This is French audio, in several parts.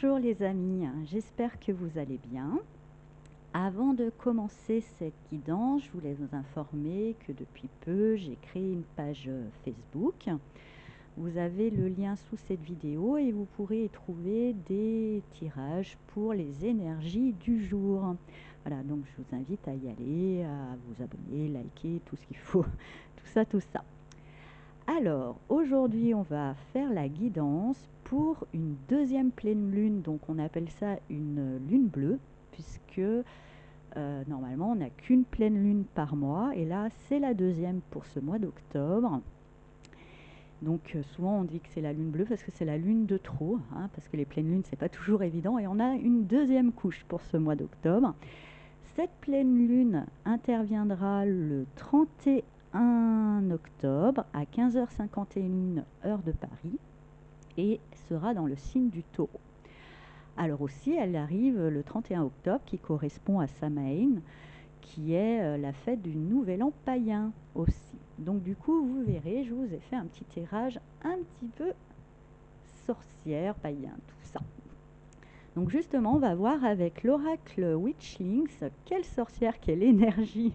Bonjour les amis, j'espère que vous allez bien. Avant de commencer cette guidance, je voulais vous informer que depuis peu, j'ai créé une page Facebook. Vous avez le lien sous cette vidéo et vous pourrez y trouver des tirages pour les énergies du jour. Voilà, donc je vous invite à y aller, à vous abonner, liker, tout ce qu'il faut, tout ça, tout ça. Alors, aujourd'hui, on va faire la guidance pour une deuxième pleine lune. Donc, on appelle ça une lune bleue, puisque normalement, on n'a qu'une pleine lune par mois. Et là, c'est la deuxième pour ce mois d'octobre. Donc, souvent, on dit que c'est la lune bleue parce que c'est la lune de trop, hein, parce que les pleines lunes, c'est pas toujours évident. Et on a une deuxième couche pour ce mois d'octobre. Cette pleine lune interviendra le 31 octobre à 15h51 heure de Paris et sera dans le signe du Taureau. Alors aussi, elle arrive le 31 octobre qui correspond à Samhain, qui est la fête du Nouvel An païen aussi. Donc du coup, vous verrez, je vous ai fait un petit tirage un petit peu sorcière, païen, tout ça. Donc justement, on va voir avec l'oracle Witchlings quelle sorcière, quelle énergie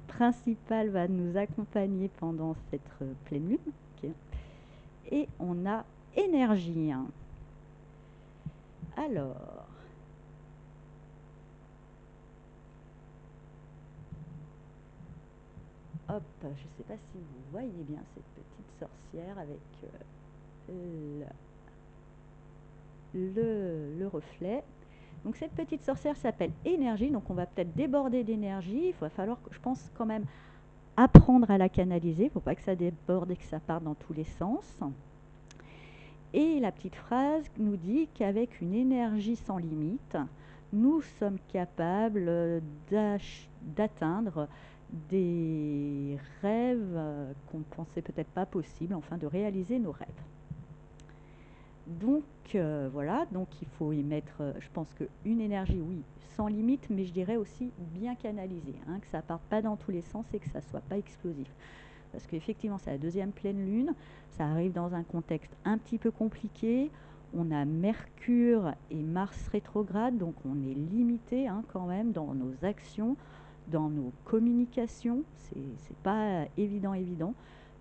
principale va nous accompagner pendant cette pleine lune. Okay. Et on a énergie. Alors, hop, je ne sais pas si vous voyez bien cette petite sorcière avec le reflet. Donc cette petite sorcière s'appelle énergie, donc on va peut-être déborder d'énergie. Il va falloir, je pense, quand même apprendre à la canaliser. Il ne faut pas que ça déborde et que ça parte dans tous les sens. Et la petite phrase nous dit qu'avec une énergie sans limite, nous sommes capables d'atteindre des rêves qu'on ne pensait peut-être pas possibles, enfin de réaliser nos rêves. Donc voilà, donc il faut y mettre, je pense qu'une énergie, oui, sans limite, mais je dirais aussi bien canalisée, hein, que ça ne parte pas dans tous les sens et que ça ne soit pas explosif. Parce qu'effectivement, c'est la deuxième pleine lune, ça arrive dans un contexte un petit peu compliqué. On a Mercure et Mars rétrograde, donc on est limité hein, quand même dans nos actions, dans nos communications. C'est pas évident.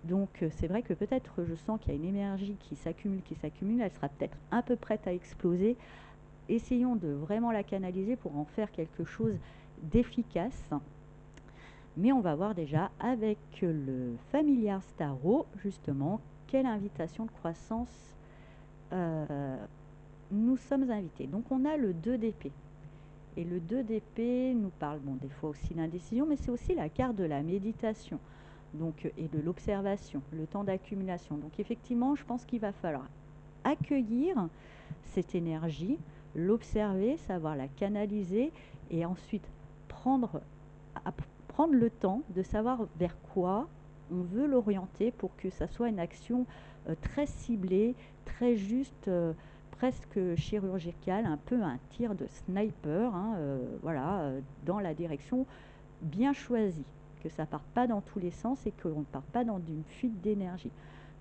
Donc c'est vrai que peut-être je sens qu'il y a une énergie qui s'accumule, elle sera peut-être un peu prête à exploser. Essayons de vraiment la canaliser pour en faire quelque chose d'efficace. Mais on va voir déjà avec le familiar Starro, justement, quelle invitation de croissance nous sommes invités. Donc on a le 2 d'épée. Et le 2 d'épée nous parle, bon, des fois aussi d'indécision, mais c'est aussi la carte de la méditation donc, et de l'observation, le temps d'accumulation. Donc effectivement, je pense qu'il va falloir accueillir cette énergie, l'observer, savoir la canaliser et ensuite prendre le temps de savoir vers quoi on veut l'orienter pour que ça soit une action très ciblée, très juste, presque chirurgicale, un peu un tir de sniper, hein, voilà, dans la direction bien choisie, que ça ne parte pas dans tous les sens et qu'on ne parte pas dans une fuite d'énergie.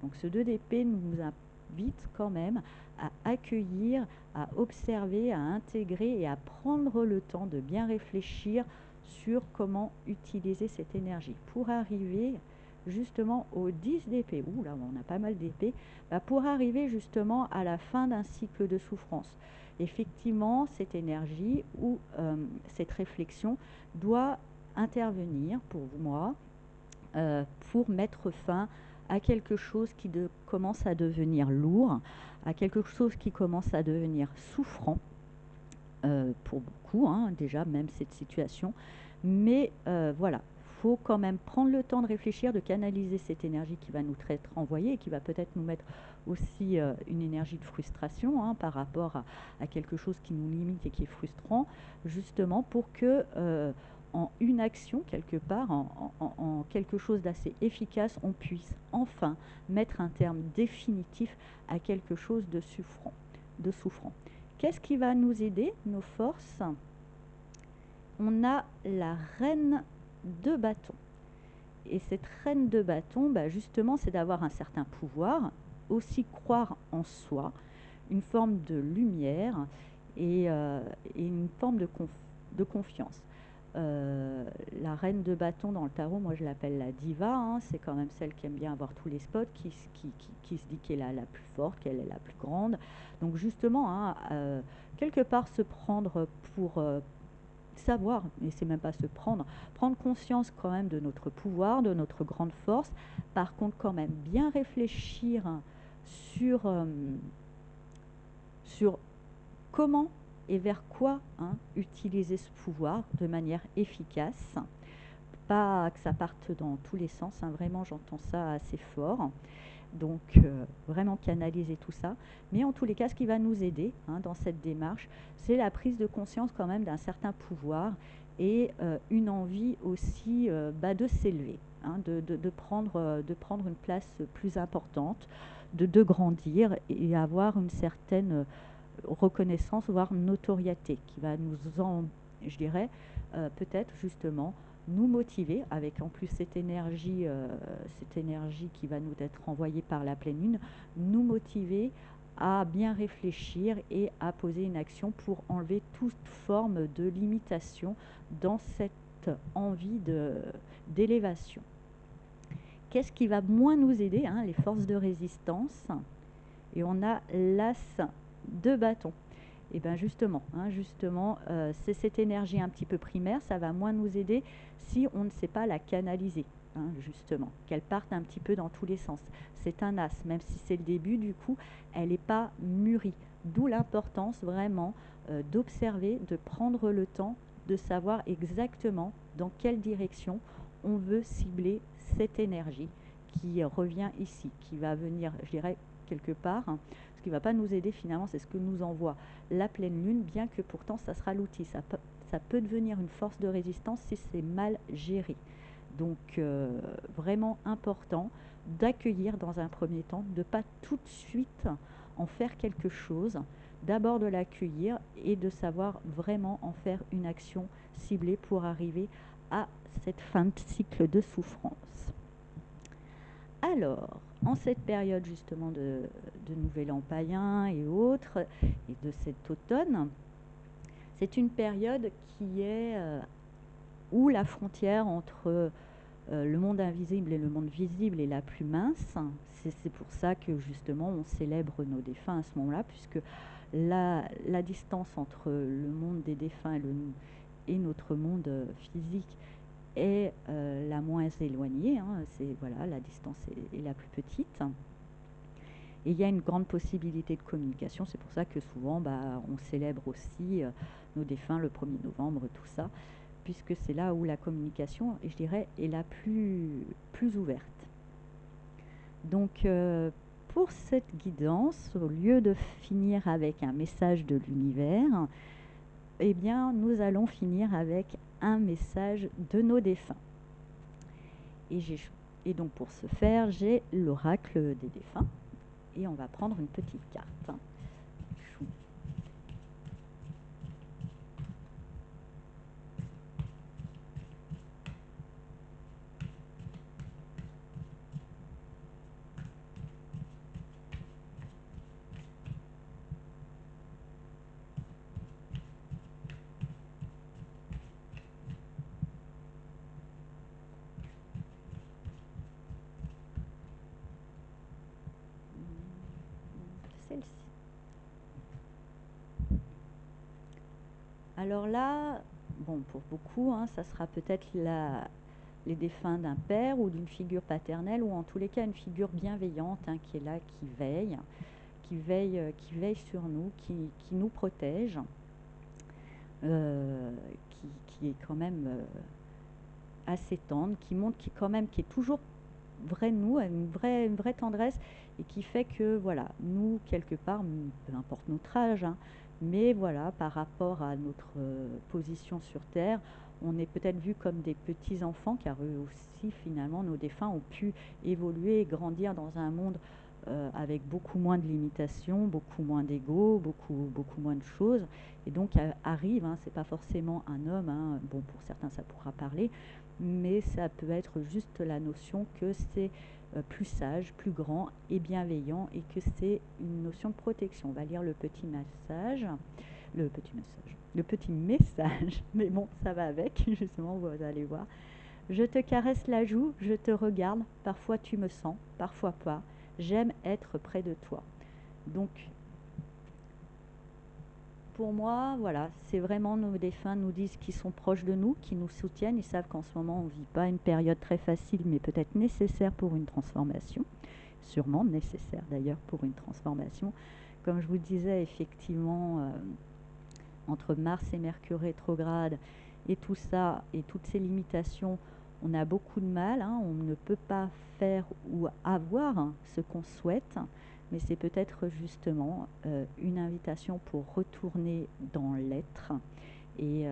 Donc ce 2 d'épée nous invite quand même à accueillir, à observer, à intégrer et à prendre le temps de bien réfléchir sur comment utiliser cette énergie pour arriver justement au 10 d'épée. Ouh là, on a pas mal d'épées. Pour arriver justement à la fin d'un cycle de souffrance. Effectivement, cette énergie ou cette réflexion doit intervenir pour moi pour mettre fin à quelque chose qui commence à devenir lourd, à quelque chose qui commence à devenir souffrant pour beaucoup, hein, déjà même cette situation. Mais voilà, il faut quand même prendre le temps de réfléchir, de canaliser cette énergie qui va nous être envoyée et qui va peut-être nous mettre aussi une énergie de frustration hein, par rapport à quelque chose qui nous limite et qui est frustrant, justement pour que en une action quelque part, en quelque chose d'assez efficace, on puisse enfin mettre un terme définitif à quelque chose de souffrant. Qu'est-ce qui va nous aider, nos forces? On a la reine de bâton. Et cette reine de bâton, justement, c'est d'avoir un certain pouvoir, aussi croire en soi, une forme de lumière et une forme de confiance. La reine de bâton dans le tarot, moi je l'appelle la diva, hein, c'est quand même celle qui aime bien avoir tous les spots, qui se dit qu'elle est la plus forte, qu'elle est la plus grande. Donc justement, hein, quelque part se prendre pour savoir, et c'est même pas se prendre, prendre conscience quand même de notre pouvoir, de notre grande force. Par contre, quand même bien réfléchir sur, sur comment et vers quoi, hein, utiliser ce pouvoir de manière efficace. Pas que ça parte dans tous les sens, hein, vraiment j'entends ça assez fort. Donc vraiment canaliser tout ça. Mais en tous les cas, ce qui va nous aider, hein, dans cette démarche, c'est la prise de conscience quand même d'un certain pouvoir et une envie aussi de s'élever, hein, de prendre une place plus importante, de grandir et avoir une certaine reconnaissance, voire notoriété, qui va je dirais, peut-être justement nous motiver avec en plus cette énergie qui va nous être envoyée par la pleine lune, nous motiver à bien réfléchir et à poser une action pour enlever toute forme de limitation dans cette envie d'élévation. Qu'est-ce qui va moins nous aider, hein, les forces de résistance? Et on a l'as de bâton. Et bien justement, hein, c'est cette énergie un petit peu primaire, ça va moins nous aider si on ne sait pas la canaliser, hein, justement, qu'elle parte un petit peu dans tous les sens. C'est un as, même si c'est le début, du coup, elle n'est pas mûrie. D'où l'importance vraiment d'observer, de prendre le temps de savoir exactement dans quelle direction on veut cibler cette énergie qui revient ici, qui va venir, je dirais, quelque part. Ce qui ne va pas nous aider finalement, c'est ce que nous envoie la pleine lune, bien que pourtant ça sera l'outil. Ça peut devenir une force de résistance si c'est mal géré. Donc vraiment important d'accueillir dans un premier temps, de ne pas tout de suite en faire quelque chose, d'abord de l'accueillir et de savoir vraiment en faire une action ciblée pour arriver à cette fin de cycle de souffrance. Alors, en cette période justement de Nouvel An païen et autres, et de cet automne, c'est une période qui est où la frontière entre le monde invisible et le monde visible est la plus mince. C'est pour ça que justement on célèbre nos défunts à ce moment-là, puisque la distance entre le monde des défunts et notre monde physique est la moins éloignée, hein, voilà, la distance est la plus petite. Et il y a une grande possibilité de communication, c'est pour ça que souvent on célèbre aussi nos défunts le 1er novembre, tout ça, puisque c'est là où la communication, je dirais, est la plus ouverte. Donc pour cette guidance, au lieu de finir avec un message de l'univers, eh bien nous allons finir avec un message de nos défunts. Et donc pour ce faire, j'ai l'oracle des défunts et on va prendre une petite carte. Celle-ci. Alors là, bon, pour beaucoup, hein, ça sera peut-être les défunts d'un père ou d'une figure paternelle, ou en tous les cas une figure bienveillante, hein, qui est là, qui veille sur nous, qui nous protège, qui est quand même assez tendre, qui montre qui est toujours vrai de nous, une vraie tendresse, et qui fait que voilà, nous quelque part, peu importe notre âge, hein, mais voilà, par rapport à notre position sur Terre, on est peut-être vu comme des petits enfants, car eux aussi finalement nos défunts ont pu évoluer et grandir dans un monde avec beaucoup moins de limitations, beaucoup moins d'ego, beaucoup moins de choses, et donc arrive, hein, c'est pas forcément un homme, hein, bon pour certains ça pourra parler, mais ça peut être juste la notion que c'est plus sage, plus grand et bienveillant, et que c'est une notion de protection. On va lire le petit message, le petit message, mais bon, ça va avec, justement, vous allez voir. Je te caresse la joue, je te regarde, parfois tu me sens, parfois pas. J'aime être près de toi. Donc, pour moi, voilà, c'est vraiment nos défunts nous disent qu'ils sont proches de nous, qu'ils nous soutiennent. Ils savent qu'en ce moment, on ne vit pas une période très facile, mais peut-être nécessaire pour une transformation. Sûrement nécessaire d'ailleurs pour une transformation. Comme je vous disais, effectivement, entre Mars et Mercure rétrograde et tout ça, et toutes ces limitations, on a beaucoup de mal, hein, on ne peut pas faire ou avoir ce qu'on souhaite, mais c'est peut-être justement une invitation pour retourner dans l'être, et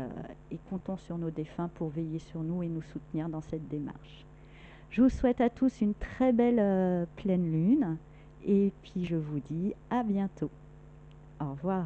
comptons sur nos défunts pour veiller sur nous et nous soutenir dans cette démarche. Je vous souhaite à tous une très belle pleine lune, et puis je vous dis à bientôt. Au revoir.